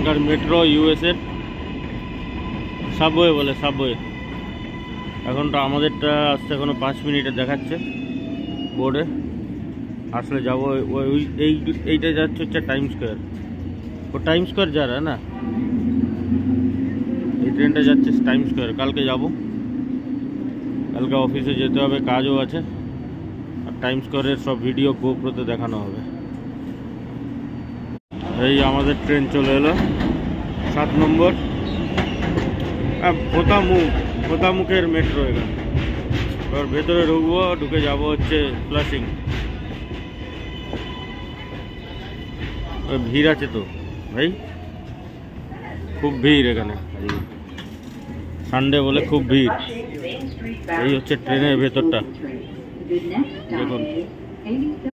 এখানকার metro ইউএসএর subway বলে, subway. এখনটা আমাদেরটা আসতে এখনো 5 মিনিটে দেখাচ্ছে বোর্ডে। আসলে যাবো ওই এইটা যাচ্ছে হচ্ছে টাইম স্কোয়ার। ও টাইম স্কোয়ার যা রা না, এই ট্রেনটা যাচ্ছে টাইম স্কোয়ার। কালকে যাব, কালকে অফিসে যেতে হবে, কাজও আছে। আর টাইম স্কোয়ারের সব ভিডিও গোপ্রোতে দেখানো হবে। এই আমাদের ট্রেন চলে এলো 7 নম্বর ভোতামুখের মেট্রো। এখানে এবার ভেতরে ঢুকবো, ঢুকে যাব হচ্ছে ফ্লাশিং। ভিড় আছে তো ভাই, খুব ভিড় এখানে, সানডে বলে খুব ভিড়। এই হচ্ছে ট্রেনের ভেতরটা, দেখুন।